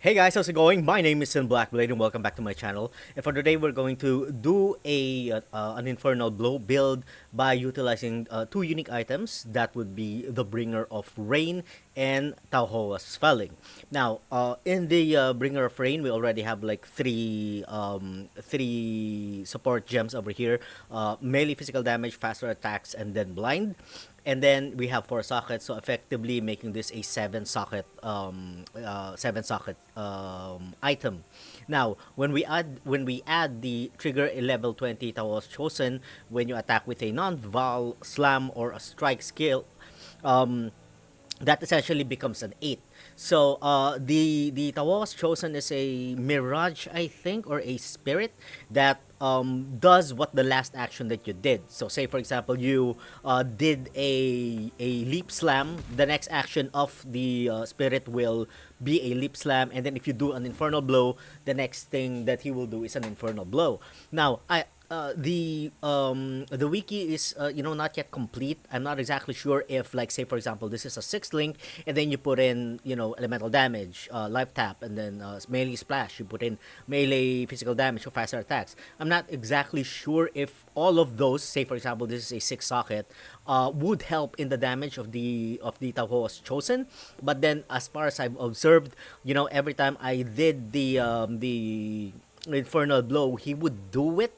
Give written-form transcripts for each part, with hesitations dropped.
Hey guys, how's it going? My name is Sin Blackblade and welcome back to my channel. And for today, we're going to do an Infernal Blow build by utilizing two unique items. That would be the Bringer of Rain and Tawhoa's Felling. Now, in the Bringer of Rain, we already have like three support gems over here: melee physical damage, faster attacks, and then blind. And then we have four sockets, so effectively making this a seven socket item. Now, when we add the trigger a level 20 Tao's chosen when you attack with a non-val slam or a strike skill, um, that essentially becomes an 8. So the Tawas chosen is a mirage, I think, or a spirit that does what the last action that you did. So say for example you did a leap slam. The next action of the spirit will be a leap slam, and then if you do an infernal blow, the next thing that he will do is an infernal blow. Now the wiki is not yet complete. I'm not exactly sure if, like, say for example this is a sixth link and then you put in elemental damage, life tap, and then melee splash, you put in melee physical damage or faster attacks. I'm not exactly sure if all of those, say for example this is a six socket, would help in the damage of the Tawhoa's chosen. But then as far as I've observed, every time I did the infernal blow, he would do it,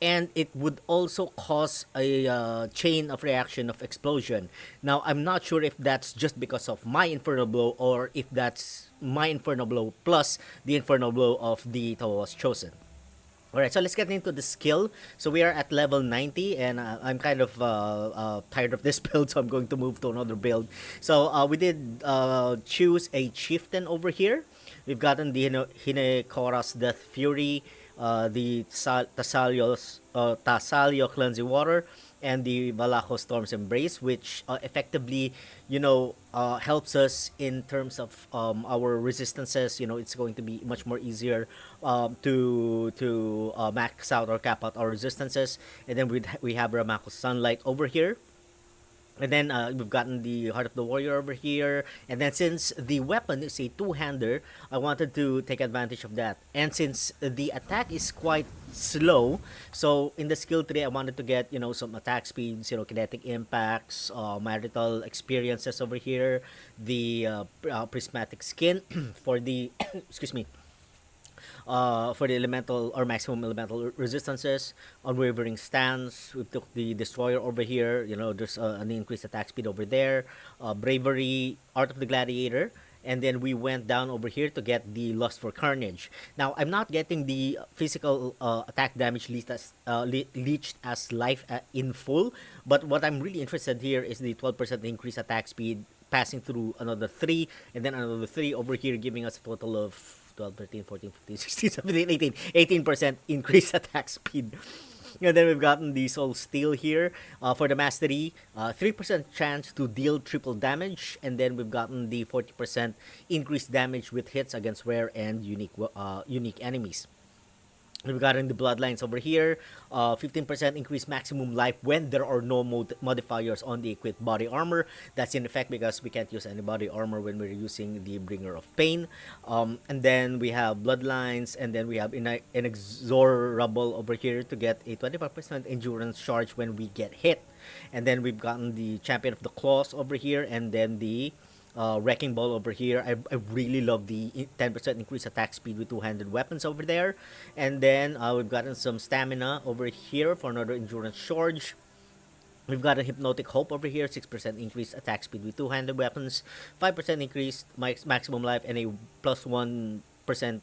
and it would also cause a chain of reaction of explosion. Now, I'm not sure if that's just because of my infernal blow or if that's my infernal blow plus the infernal blow of the Tawas chosen. Alright, so let's get into the skill. So we are at level 90, and I'm kind of tired of this build, so I'm going to move to another build. So we did choose a Chieftain over here. We've gotten the Hinekora's Death Fury, the Tasalio Cleansing Water, and the Valaco Storm's Embrace, which effectively, helps us in terms of our resistances. It's going to be much more easier to max out or cap out our resistances. And then we have Ramako's Sunlight over here. And then we've gotten the Heart of the Warrior over here. And then since the weapon is a two-hander, I wanted to take advantage of that. And since the attack is quite slow, so in the skill tree, I wanted to get, some attack speeds, kinetic impacts, marital experiences over here, the prismatic skin for the, excuse me, for the elemental or maximum elemental resistances, unwavering stance. We took the destroyer over here. There's an increased attack speed over there. Bravery, art of the gladiator. And then we went down over here to get the lust for carnage. Now I'm not getting the physical attack damage leached as life in full, but what I'm really interested here is the 12% increased attack speed passing through another 3, and then another 3 over here, giving us a total of 12, 13, 14, 15, 16, 17, 18, 18% increased attack speed. And then we've gotten the Soul Steel here for the Mastery, 3% chance to deal triple damage, and then we've gotten the 40% increased damage with hits against rare and unique enemies. We've gotten the Bloodlines over here, 15% increased maximum life when there are no modifiers on the equipped body armor. That's in effect because we can't use any body armor when we're using the Bringer of Pain. And then we have Bloodlines, and then we have Inexorable over here to get a 25% endurance charge when we get hit. And then we've gotten the Champion of the Claws over here, and then the Wrecking Ball over here. I really love the 10% increased attack speed with two-handed weapons over there. And then we've gotten some stamina over here for another endurance charge. We've got a Hypnotic Hope over here, 6% increased attack speed with two-handed weapons, 5% increased maximum life, and a plus 1%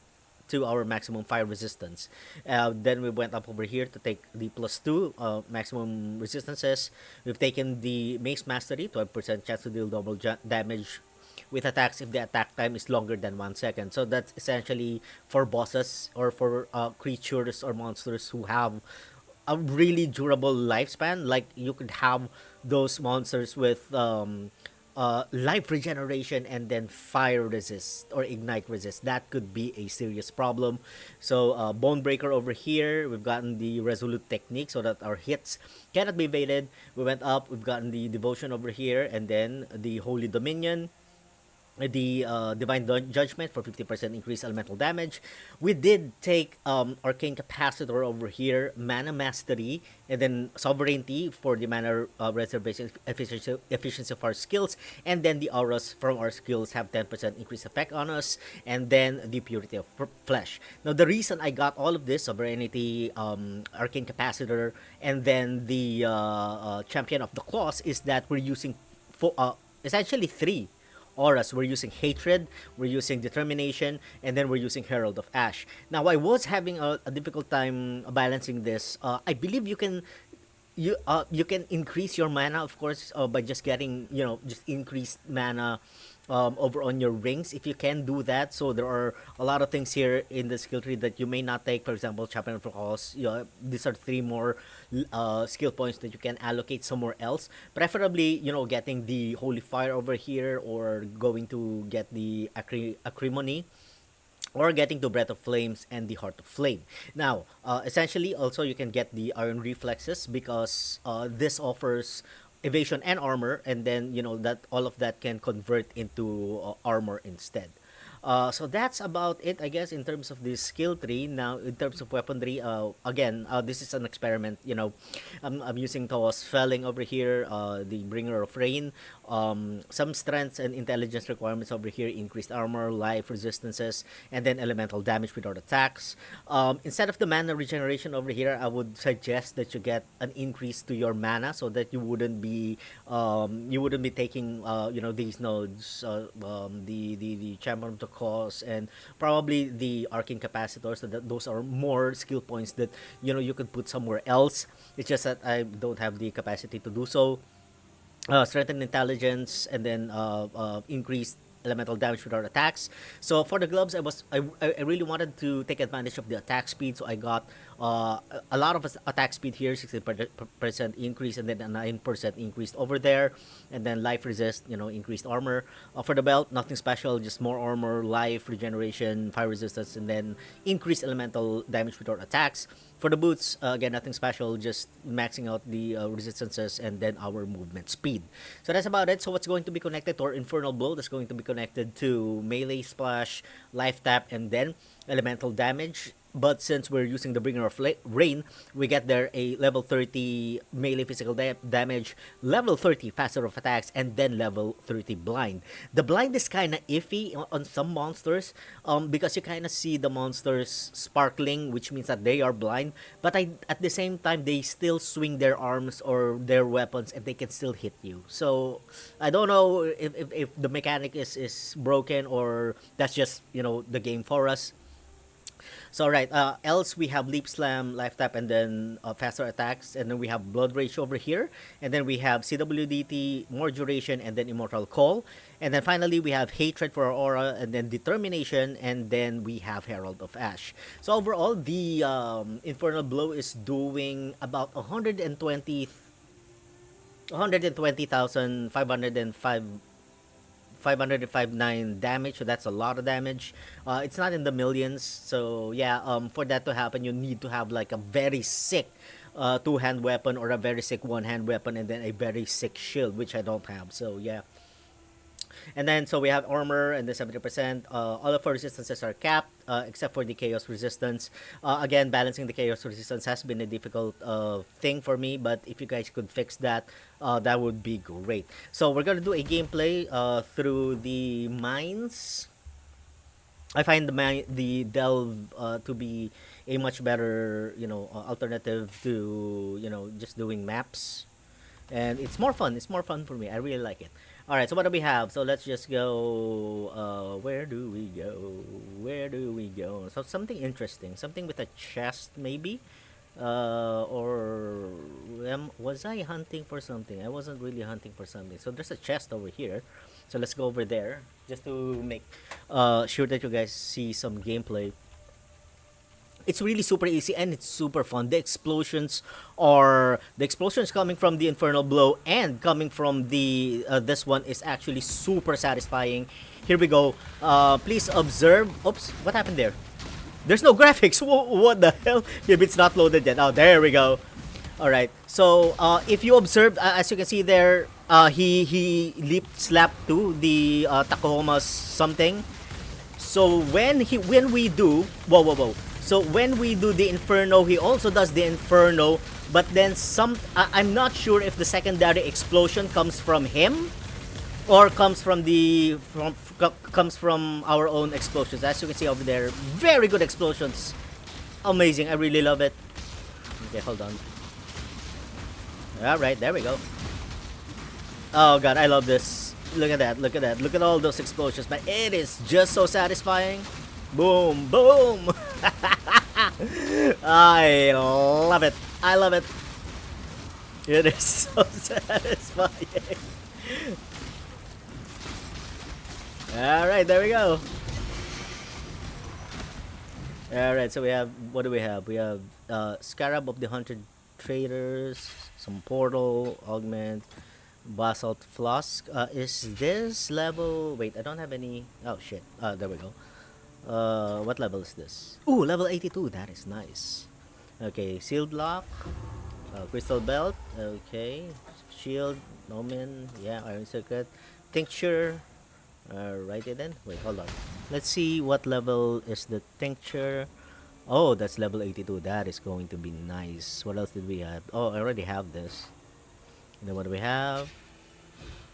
to our maximum fire resistance. Then we went up over here to take the plus 2 maximum resistances. We've taken the Mace Mastery, 12% chance to deal double damage with attacks if the attack time is longer than 1 second. So that's essentially for bosses or for creatures or monsters who have a really durable lifespan. Like you could have those monsters with life regeneration and then fire resist or ignite resist. That could be a serious problem. So Bone Breaker over here, we've gotten the Resolute Technique so that our hits cannot be evaded. We went up, we've gotten the Devotion over here, and then the Holy Dominion. the Divine Judgment for 50% increased elemental damage. We did take Arcane Capacitor over here, Mana Mastery, and then Sovereignty for the mana reservation efficiency of our skills, and then the auras from our skills have 10% increased effect on us, and then the Purity of Flesh. Now, the reason I got all of this, Sovereignty, Arcane Capacitor, and then the Champion of the Claws, is that we're using essentially three auras. We're using Hatred, we're using Determination, and then we're using Herald of Ash. Now, I was having a difficult time balancing this. I believe you can increase your mana, of course, by just getting, just increased mana over on your rings, if you can do that. So there are a lot of things here in the skill tree that you may not take. For example, Champion of the Claws, these are three more skill points that you can allocate somewhere else, preferably, getting the Holy Fire over here, or going to get the Acrimony, or getting to Breath of Flames and the Heart of Flame. Now, essentially, also you can get the Iron Reflexes, because this offers evasion and armor, and then that all of that can convert into armor instead. So that's about it, I guess, in terms of the skill tree. Now, in terms of weaponry, again, this is an experiment. I'm using Tawhoa's Felling over here, the Bringer of Rain. Some strengths and intelligence requirements over here: increased armor, life resistances, and then elemental damage without attacks. Instead of the mana regeneration over here, I would suggest that you get an increase to your mana, so that you wouldn't be taking these nodes, the Champion of the Cause, and probably the Arcane Capacitors. So that those are more skill points that you could put somewhere else. It's just that I don't have the capacity to do so. Strengthened intelligence, and then increased elemental damage without attacks. So for the gloves, I really wanted to take advantage of the attack speed, so I got a lot of attack speed here, 60% increase, and then a 9% increase over there, and then life resist, increased armor. For the belt, nothing special, just more armor, life regeneration, fire resistance, and then increased elemental damage without attacks. For the boots, again, nothing special, just maxing out the resistances and then our movement speed. So that's about it. So what's going to be connected to our Infernal Blow? That's going to be connected to melee splash, life tap, and then elemental damage. But since we're using the Bringer of Rain, we get there a level 30 melee physical damage, level 30 faster of attacks, and then level 30 blind. The blind is kind of iffy on some monsters, because you kind of see the monsters sparkling, which means that they are blind. But at the same time, they still swing their arms or their weapons, and they can still hit you. So I don't know if the mechanic is broken, or that's just the game for us. So right, else we have Leap Slam, Life Tap, and then faster attacks, and then we have Blood Rage over here, and then we have CWDT, more duration, and then Immortal Call, and then finally we have Hatred for our aura, and then Determination, and then we have Herald of Ash. So overall, the Infernal Blow is doing about 505,9 damage, so that's a lot of damage. It's not in the millions, so yeah, for that to happen, you need to have like a very sick two-hand weapon, or a very sick one-hand weapon, and then a very sick shield, which I don't have. So yeah. And then, so we have armor, and then 70%. All of our resistances are capped, except for the chaos resistance. Again, balancing the chaos resistance has been a difficult thing for me, but if you guys could fix that, that would be great. So we're gonna do a gameplay through the mines. I find the delve to be a much better alternative to just doing maps, and it's more fun. It's more fun for me. I really like it. All right, so what do we have? So let's just go. Where do we go? Where do we go? So something interesting, something with a chest, maybe, or was I hunting for something? I wasn't really hunting for something. So there's a chest over here. So let's go over there just to make sure that you guys see some gameplay. It's really super easy, and it's super fun. The explosions coming from the Infernal Blow and coming from the this one is actually super satisfying. Here we go. Please observe. Oops, what happened there? There's no graphics. What the hell? Maybe it's not loaded yet. Oh, there we go. All right. So if you observe, as you can see there, He leap slap to the Tawhoa's something. So when we do So when we do the Inferno, he also does the Inferno, but then I'm not sure if the secondary explosion comes from him or comes from our own explosions. As you can see over there, very good explosions. Amazing. I really love it. Okay, hold on. Alright, there we go. Oh god, I love this. Look at that, look at that. Look at all those explosions, man. It is just so satisfying. Boom, boom. I love it. I love it. It is so satisfying. Alright, there we go. Alright, so we have, what do we have? We have Scarab of the 100 Traders, some Portal, Augment, Basalt Flask. Is this level... Wait, I don't have any... Oh, shit. There we go. What level is this? Ooh, level 82. That is nice. Okay, Seal Block, Crystal Belt. Okay, Shield, Omen. Yeah, Iron Circuit. Tincture. Righty then. Wait, hold on. Let's see what level is the Tincture. Oh, that's level 82. That is going to be nice. What else did we have? Oh, I already have this. And then what do we have?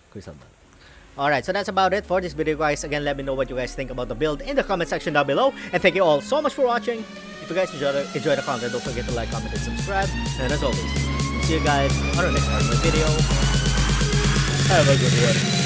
Crystal Belt. Alright, so that's about it for this video, guys. Again, let me know what you guys think about the build in the comment section down below. And thank you all so much for watching. If you guys enjoy the content, don't forget to like, comment, and subscribe. And as always, see you guys on our next video. Have a good one.